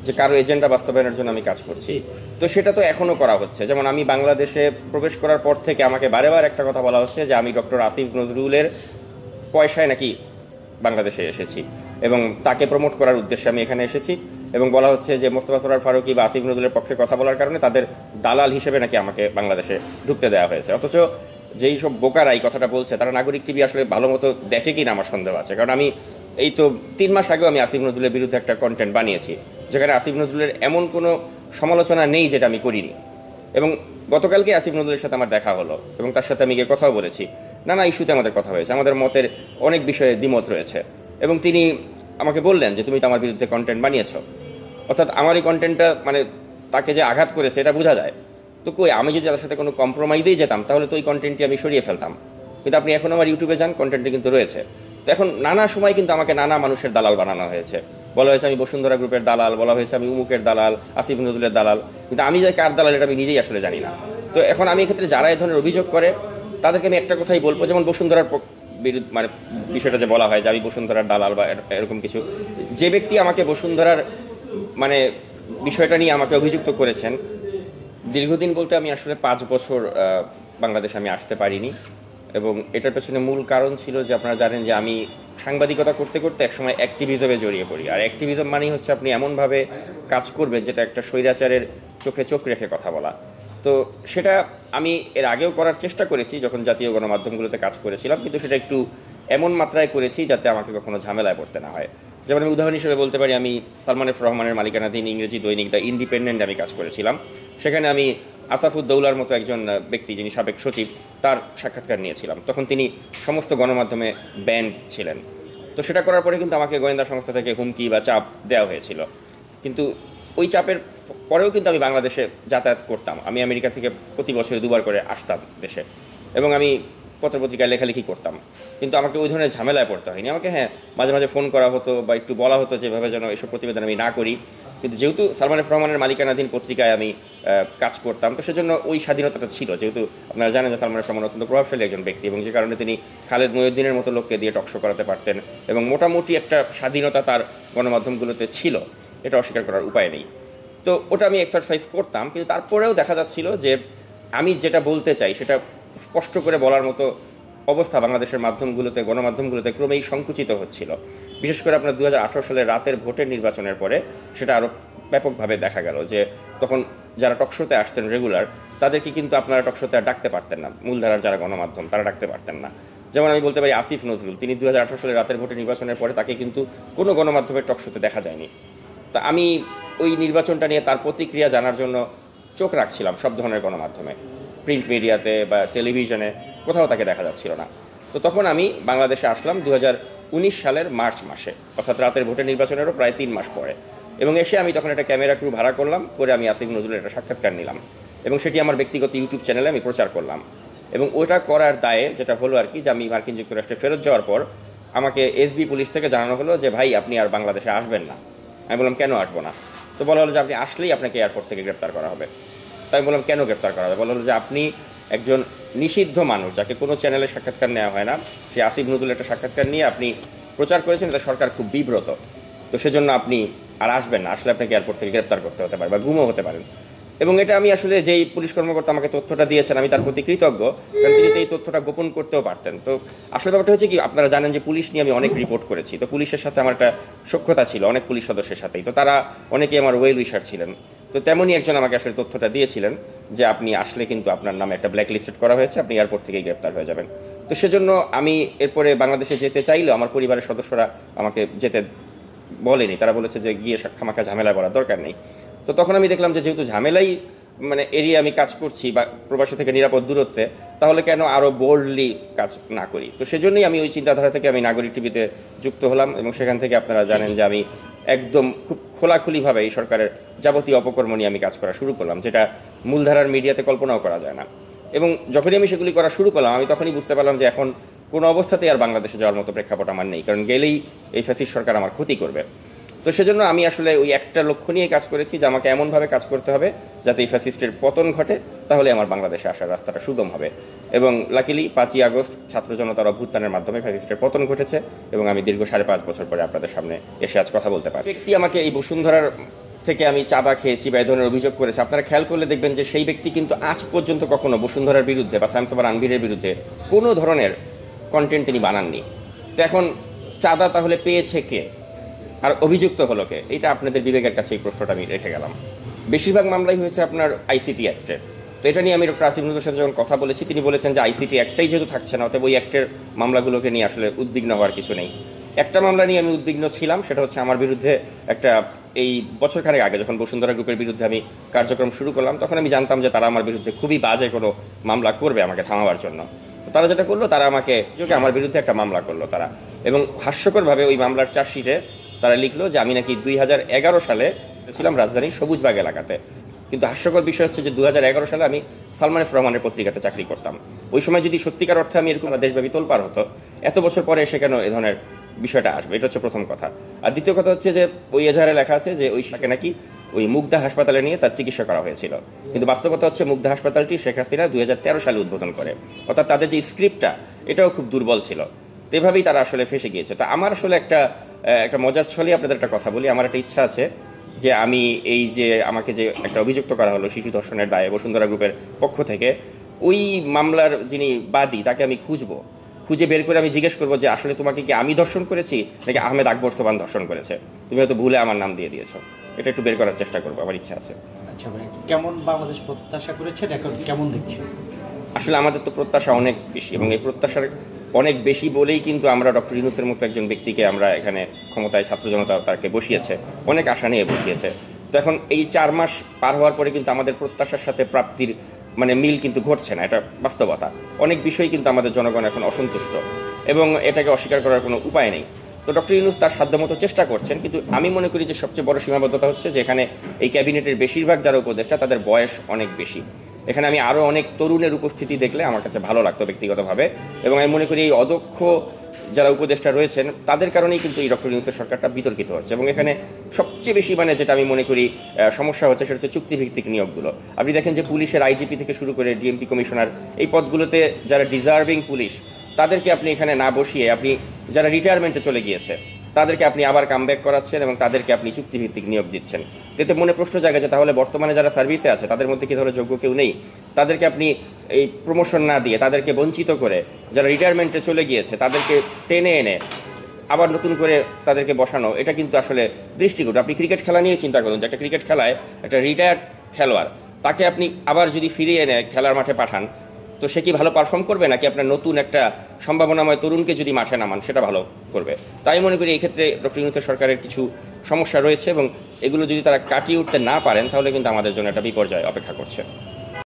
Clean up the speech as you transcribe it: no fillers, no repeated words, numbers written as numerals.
যে কারো এজেন্ডা বাস্তবায়নের জন্য আমি কাজ করছি। তো সেটা তো এখনও করা হচ্ছে। যেমন আমি বাংলাদেশে প্রবেশ করার পর থেকে আমাকে বারেবার একটা কথা বলা হচ্ছে যে আমি ডক্টর আসিফ নজরুলের পয়সায় নাকি বাংলাদেশে এসেছি এবং তাকে প্রমোট করার উদ্দেশ্যে আমি এখানে এসেছি, এবং বলা হচ্ছে যে মোস্তফা সরোয়ার ফারুকী বা আসিফ নজরুলের পক্ষে কথা বলার কারণে তাদের দালাল হিসেবে নাকি আমাকে বাংলাদেশে ঢুকতে দেওয়া হয়েছে। অথচ যেই সব বোকারা এই কথাটা বলছে তারা নাগরিক টিভি আসলে ভালো মতো দেখে কিনা আমার সন্দেহ আছে। কারণ আমি এই তো 3 মাস আগেও আমি আসিফ নজরুলের বিরুদ্ধে একটা কন্টেন্ট বানিয়েছি যেখানে আসিফ নজরুলের এমন কোনো সমালোচনা নেই যেটা আমি করিনি। এবং গতকালকে আসিফ নজরুলের সাথে আমার দেখা হলো এবং তার সাথে আমি গিয়ে কথাও বলেছি, নানা ইস্যুতে আমাদের কথা হয়েছে, আমাদের মতের অনেক বিষয়ে দ্বিমত রয়েছে। এবং তিনি আমাকে বললেন যে তুমি তো আমার বিরুদ্ধে কন্টেন্ট বানিয়েছো, অর্থাৎ আমার এই কন্টেন্টটা মানে তাকে যে আঘাত করেছে এটা বোঝা যায়। তো কই, আমি যদি তার সাথে কোনো কম্প্রোমাইজেই যেতাম তাহলে তো ওই কন্টেন্টটি আমি সরিয়ে ফেলতাম, কিন্তু আপনি এখন আমার ইউটিউবে যান, কন্টেন্টটি কিন্তু রয়েছে। তো এখন নানা সময় কিন্তু আমাকে নানা মানুষের দালাল বানানো হয়েছে, বলা হয়েছে আমি বসুন্ধরা গ্রুপের দালাল, বলা হয়েছে আমি উমুকের দালাল, আসিফ নজরুলের দালাল, কিন্তু আমি যে কার দালাল এটা আমি নিজেই আসলে জানি না। তো এখন আমি এক্ষেত্রে যারা এই ধরনের অভিযোগ করে তাদেরকে আমি একটা কথাই বলবো, যেমন বসুন্ধরার বিরুদ্ধে মানে বিষয়টা যে বলা হয় যে আমি বসুন্ধরার দালাল বা এরকম কিছু, যে ব্যক্তি আমাকে বসুন্ধরার মানে বিষয়টা নিয়ে আমাকে অভিযুক্ত করেছেন, দীর্ঘদিন বলতে আমি আসলে 5 বছর বাংলাদেশে আমি আসতে পারিনি। এবং এটার পেছনে মূল কারণ ছিল যে আপনারা জানেন যে আমি সাংবাদিকতা করতে করতে একসময় অ্যাক্টিভিজমে জড়িয়ে পড়ি। আর অ্যাক্টিভিজম মানেই হচ্ছে আপনি এমনভাবে কাজ করবেন যেটা একটা স্বৈরাচারের চোখে চোখ রেখে কথা বলা। তো সেটা আমি এর আগেও করার চেষ্টা করেছি যখন জাতীয় গণমাধ্যমগুলোতে কাজ করেছিলাম, কিন্তু সেটা একটু এমন মাত্রায় করেছি যাতে আমাকে কখনো ঝামেলায় পড়তে না হয়। যেমন আমি উদাহরণ হিসেবে বলতে পারি, আমি সালমান এফ রহমানের মালিকানাধীন ইংরেজি দৈনিক দ্য ইন্ডিপেন্ডেন্ট আমি কাজ করেছিলাম। সেখানে আমি আসাফুদ্দৌলার মতো একজন ব্যক্তি, যিনি সাবেক সচিব, তার সাক্ষাৎকার নিয়েছিলাম। তখন তিনি সমস্ত গণমাধ্যমে ব্যান্ড ছিলেন। তো সেটা করার পরে কিন্তু আমাকে গোয়েন্দা সংস্থা থেকে হুমকি বা চাপ দেওয়া হয়েছিল। কিন্তু ওই চাপের পরেও কিন্তু আমি বাংলাদেশে যাতায়াত করতাম। আমি আমেরিকা থেকে প্রতি বছরে 2বার করে আসতাম দেশে, এবং আমি পত্রপত্রিকায় লেখালেখি করতাম। কিন্তু আমাকে ওই ধরনের ঝামেলায় পড়তে হয়নি। আমাকে হ্যাঁ মাঝে মাঝে ফোন করা হতো বা একটু বলা হতো যেভাবে যেন এসব প্রতিবেদন আমি না করি, কিন্তু যেহেতু সালমান এফ রহমানের মালিকানাধীন পত্রিকায় আমি কাজ করতাম, তো সেজন্য ওই স্বাধীনতাটা ছিল। যেহেতু আপনারা জানেন যে সালমান এফ রহমান অত্যন্ত প্রভাবশালী একজন ব্যক্তি, এবং যে কারণে তিনি খালেদ মহিউদ্দিনের মতো লোককে দিয়ে টকশো করাতে পারতেন, এবং মোটামুটি একটা স্বাধীনতা তার গণমাধ্যমগুলোতে ছিল, এটা অস্বীকার করার উপায় নেই। তো ওটা আমি এক্সারসাইজ করতাম, কিন্তু তারপরেও দেখা যাচ্ছিল যে আমি যেটা বলতে চাই সেটা স্পষ্ট করে বলার মতো অবস্থা বাংলাদেশের মাধ্যমগুলোতে, গণমাধ্যমগুলোতে ক্রমেই সংকুচিত হচ্ছিল। বিশেষ করে আপনার 2018 সালের রাতের ভোটের নির্বাচনের পরে সেটা আরও ব্যাপকভাবে দেখা গেল যে তখন যারা টকশোতে আসতেন রেগুলার, তাদেরকে কিন্তু আপনারা টকশোতে আর ডাকতে পারতেন না। মূলধারার যারা গণমাধ্যম তারা ডাকতে পারতেন না। যেমন আমি বলতে পারি আসিফ নজরুল, তিনি 2018 সালের রাতের ভোটের নির্বাচনের পরে তাকে কিন্তু কোনো গণমাধ্যমের টকশোতে দেখা যায়নি। তো আমি ওই নির্বাচনটা নিয়ে তার প্রতিক্রিয়া জানার জন্য চোখ রাখছিলাম সব ধরনের গণমাধ্যমে, প্রিন্ট মিডিয়াতে বা টেলিভিশনে, কোথাও তাকে দেখা যাচ্ছিল না। তো তখন আমি বাংলাদেশে আসলাম 2019 সালের মার্চ মাসে, অর্থাৎ রাতের ভোটের নির্বাচনেরও প্রায় 3 মাস পরে। এবং এসে আমি তখন একটা ক্যামেরা ক্রু ভাড়া করলাম, করে আমি আসিফ নজরুলের একটা সাক্ষাৎকার নিলাম, এবং সেটি আমার ব্যক্তিগত ইউটিউব চ্যানেলে আমি প্রচার করলাম। এবং ওটা করার দায়ে যেটা হলো আর কি, যে আমি মার্কিন যুক্তরাষ্ট্রে ফেরত যাওয়ার পর আমাকে এসবি পুলিশ থেকে জানানো হলো যে ভাই আপনি আর বাংলাদেশে আসবেন না। আমি বললাম কেন আসবো না? তো বলা হলো যে আপনি আসলেই আপনাকে এয়ারপোর্ট থেকে গ্রেপ্তার করা হবে। তাই বললাম কেন গ্রেপ্তার করা হবে? বলা হলো যে আপনি একজন নিষিদ্ধ মানুষ, যাকে কোনো চ্যানেলে সাক্ষাৎকার নেওয়া হয় না, সেই আসিফ নজরুল একটা সাক্ষাৎকার নিয়ে আপনি প্রচার করেছেন, এটা সরকার খুব বিব্রত, তো সেজন্য আপনি আর আসবেন না, আসলে আপনাকে এয়ারপোর্ট থেকে গ্রেপ্তার করতে হতে পারে বা গুমও হতে পারেন। এবং এটা আমি আসলে যেই পুলিশ কর্মকর্তা আমাকে তথ্যটা দিয়েছেন আমি তার প্রতি কৃতজ্ঞ, কারণ তিনি তো এই তথ্যটা গোপন করতেও পারতেন। তো আসলে ব্যাপারটা হচ্ছে কি, আপনারা জানেন যে পুলিশ নিয়ে আমি অনেক রিপোর্ট করেছি, তো পুলিশের সাথে আমার একটা সখ্যতা ছিল অনেক পুলিশ সদস্যের সাথেই, তো তারা অনেকেই আমার ওয়েল উইশার ছিলেন। তো তেমনই একজন আমাকে আসলে তথ্যটা দিয়েছিলেন যে আপনি আসলে কিন্তু আপনার নামে একটা ব্ল্যাক লিস্টেড করা হয়েছে, আপনি এয়ারপোর্ট থেকেই গ্রেপ্তার হয়ে যাবেন। তো সেজন্য আমি এরপরে বাংলাদেশে যেতে চাইলেও আমার পরিবারের সদস্যরা আমাকে যেতে বলেনি, তারা বলেছে যে গিয়ে খামাখা ঝামেলায় পড়ার দরকার নেই। তো তখন আমি দেখলাম যে যেহেতু ঝামেলাই মানে এরিয়া আমি কাজ করছি বা প্রবাসী থেকে নিরাপদ দূরত্বে, তাহলে কেন আরও বোল্ডলি কাজ না করি? তো সেজন্যই আমি ওই চিন্তাধারা থেকে আমি নাগরিক টিভিতে যুক্ত হলাম, এবং সেখান থেকে আপনারা জানেন যে আমি একদম খুব খোলাখুলিভাবে এই সরকারের যাবতীয় অপকর্ম নিয়ে আমি কাজ করা শুরু করলাম, যেটা মূলধারার মিডিয়াতে কল্পনাও করা যায় না। এবং যখনই আমি সেগুলি করা শুরু করলাম আমি তখনই বুঝতে পারলাম যে এখন কোনো অবস্থাতেই আর বাংলাদেশে যাওয়ার মতো প্রেক্ষাপট আমার নেই, কারণ গেলেই এই ফ্যাসিস্ট সরকার আমার ক্ষতি করবে। তো সেজন্য আমি আসলে ওই একটা লক্ষ্য নিয়ে কাজ করেছি যে আমাকে এমনভাবে কাজ করতে হবে যাতে এই ফ্যাসিস্টের পতন ঘটে, তাহলে আমার বাংলাদেশে আসার রাস্তাটা সুগম হবে। এবং লাকিলি 5ই আগস্ট ছাত্র জনতার অভ্যুত্থানের মাধ্যমে ফ্যাসিস্টের পতন ঘটেছে, এবং আমি দীর্ঘ 5.5 বছর পরে আপনাদের সামনে এসে আজ কথা বলতে পারছি। ব্যক্তি আমাকে এই বসুন্ধরার থেকে আমি চাঁদা খেয়েছি বা এই ধরনের অভিযোগ করেছে, আপনারা খেয়াল করলে দেখবেন যে সেই ব্যক্তি কিন্তু আজ পর্যন্ত কখনো বসুন্ধরার বিরুদ্ধে বা সায়ন্তবার আনভীরের বিরুদ্ধে কোনো ধরনের কন্টেন্ট তিনি বানাননি। তো এখন চাঁদা তাহলে পেয়েছে কে আর অভিযুক্ত হলো কে? এটা আপনাদের বিবেকের কাছে এই প্রশ্নটা আমি রেখে গেলাম। বেশিরভাগ মামলাই হয়েছে আপনার আইসিটি অ্যাক্টে। তো এটা নিয়ে আমি ডক্টর আসিফ নজরুলের সাথে যখন কথা বলেছি, তিনি বলেছেন যে আইসিটি অ্যাক্টটাই যেহেতু থাকছে না, অতএব ওই অ্যাক্টের মামলাগুলোকে নিয়ে আসলে উদ্বিগ্ন হওয়ার কিছু নেই। একটা মামলা নিয়ে আমি উদ্বিগ্ন ছিলাম, সেটা হচ্ছে আমার বিরুদ্ধে একটা, এই বছরখানেক আগে যখন বসুন্ধরা গ্রুপের বিরুদ্ধে আমি কার্যক্রম শুরু করলাম, তখন আমি জানতাম যে তারা আমার বিরুদ্ধে খুবই বাজে কোনো মামলা করবে আমাকে থামাবার জন্য। তো তারা যেটা করলো, তারা আমাকে আমার বিরুদ্ধে একটা মামলা করলো তারা, এবং হাস্যকরভাবে ওই মামলার চার্জশিটে তারা লিখলো যে আমি নাকি 2011 সালে ছিলাম রাজধানীর সবুজবাগ এলাকাতে। কিন্তু হাস্যকর বিষয় হচ্ছে যে 2011 সালে আমি সালমান এফ রহমানের পত্রিকাতে চাকরি করতাম। ওই সময় যদি সত্যিকার অর্থে আমি এরকম দেশব্যাপী তোলপাড় হতো, এত বছর পরে এসে কেন এ ধরনের বিষয়টা আসবে? এটা হচ্ছে প্রথম কথা। আর দ্বিতীয় কথা হচ্ছে যে ওই এজাহারে লেখা আছে যে ওই শিশুকে নাকি ওই মুগদা হাসপাতালে নিয়ে তার চিকিৎসা করা হয়েছিল, কিন্তু বাস্তবতা হচ্ছে মুগদা হাসপাতালটি শেখ হাসিনা 2013 সালে উদ্বোধন করে, অর্থাৎ তাদের যে স্ক্রিপ্টটা এটাও খুব দুর্বল ছিল। তো এভাবেই তারা আসলে ফেসে গিয়েছে। তো আমার আসলে একটা মজার ছলে আপনাদের একটা কথা বলি। আমার একটা ইচ্ছা আছে যে আমি এই যে আমাকে যে একটা অভিযুক্ত করা হলো শিশু ধর্ষণের দায়ে বসুন্ধরা গ্রুপের পক্ষ থেকে, ওই মামলার যিনি বাদী তাকে আমি খুঁজে বের করে আমি জিজ্ঞেস করবো যে আসলে তোমাকে কি আমি ধর্ষণ করেছি নাকি আহমেদ আকবর সোবান ধর্ষণ করেছে, তুমি হয়তো ভুলে আমার নাম দিয়ে দিয়েছো। এটা একটু বের করার চেষ্টা করবো, আমার ইচ্ছা আছে। আচ্ছা ভাই, কেমন বাংলাদেশ প্রত্যাশা করেছেন, এখন কেমন দেখছেন? আসলে আমাদের তো প্রত্যাশা অনেক বেশি, এবং এই প্রত্যাশার অনেক বেশি বলেই কিন্তু আমরা ডক্টর ইউনূসের মতো একজন ব্যক্তিকে আমরা এখানে ক্ষমতায় ছাত্র জনতা তাকে বসিয়েছে, অনেক আশা নিয়ে বসিয়েছে। তো এখন এই 4 মাস পার হওয়ার পরে কিন্তু আমাদের প্রত্যাশার সাথে প্রাপ্তির মিল কিন্তু ঘটছে না, এটা বাস্তবতা। অনেক বিষয় কিন্তু আমাদের জনগণ এখন অসন্তুষ্ট, এবং এটাকে অস্বীকার করার কোনো উপায় নেই। তো ডক্টর ইউনূস তার সাধ্যমতো চেষ্টা করছেন, কিন্তু আমি মনে করি যে সবচেয়ে বড় সীমাবদ্ধতা হচ্ছে যে এখানে এই ক্যাবিনেটের বেশিরভাগ যারা উপদেষ্টা তাদের বয়স অনেক বেশি। এখানে আমি আরও অনেক তরুণের উপস্থিতি দেখলে আমার কাছে ভালো লাগতো ব্যক্তিগতভাবে, এবং আমি মনে করি এই অদক্ষ যারা উপদেষ্টা রয়েছেন তাদের কারণেই কিন্তু এই ডক্টর ইউনূসের সরকারটা বিতর্কিত হচ্ছে। এবং এখানে সবচেয়ে বেশি যেটা আমি মনে করি সমস্যা হচ্ছে, সেটা হচ্ছে চুক্তিভিত্তিক নিয়োগগুলো। আপনি দেখেন যে পুলিশের আইজিপি থেকে শুরু করে ডিএমপি কমিশনার, এই পদগুলোতে যারা ডিজার্ভিং পুলিশ তাদেরকে আপনি এখানে না বসিয়ে আপনি যারা রিটায়ারমেন্টে চলে গিয়েছে তাদেরকে আপনি আবার কামব্যাক করাচ্ছেন এবং তাদেরকে আপনি চুক্তিভিত্তিক নিয়োগ দিচ্ছেন। এতে মনে প্রশ্ন জাগে যে তাহলে বর্তমানে যারা সার্ভিসে আছে তাদের মধ্যে কি তাহলে যোগ্য কেউ নেই? তাদেরকে আপনি এই প্রমোশন না দিয়ে তাদেরকে বঞ্চিত করে যারা রিটায়ারমেন্টে চলে গিয়েছে তাদেরকে টেনে এনে আবার নতুন করে তাদেরকে বসানো, এটা কিন্তু আসলে দৃষ্টিকটু। আপনি ক্রিকেট খেলা নিয়ে চিন্তা করুন যে একটা ক্রিকেট খেলায় একটা রিটায়ার্ড খেলোয়াড়, তাকে আপনি আবার যদি ফিরিয়ে এনে খেলার মাঠে পাঠান, তো সে কি ভালো পারফর্ম করবে, নাকি আপনার নতুন একটা সম্ভাবনাময় তরুণকে যদি মাঠে নামান সেটা ভালো করবে? তাই মনে করি এই ক্ষেত্রে ডক্টর ইউনূসের সরকারের কিছু সমস্যা রয়েছে, এবং এগুলো যদি তারা কাটিয়ে উঠতে না পারেন তাহলে কিন্তু আমাদের জন্য একটা বিপর্যয় অপেক্ষা করছে।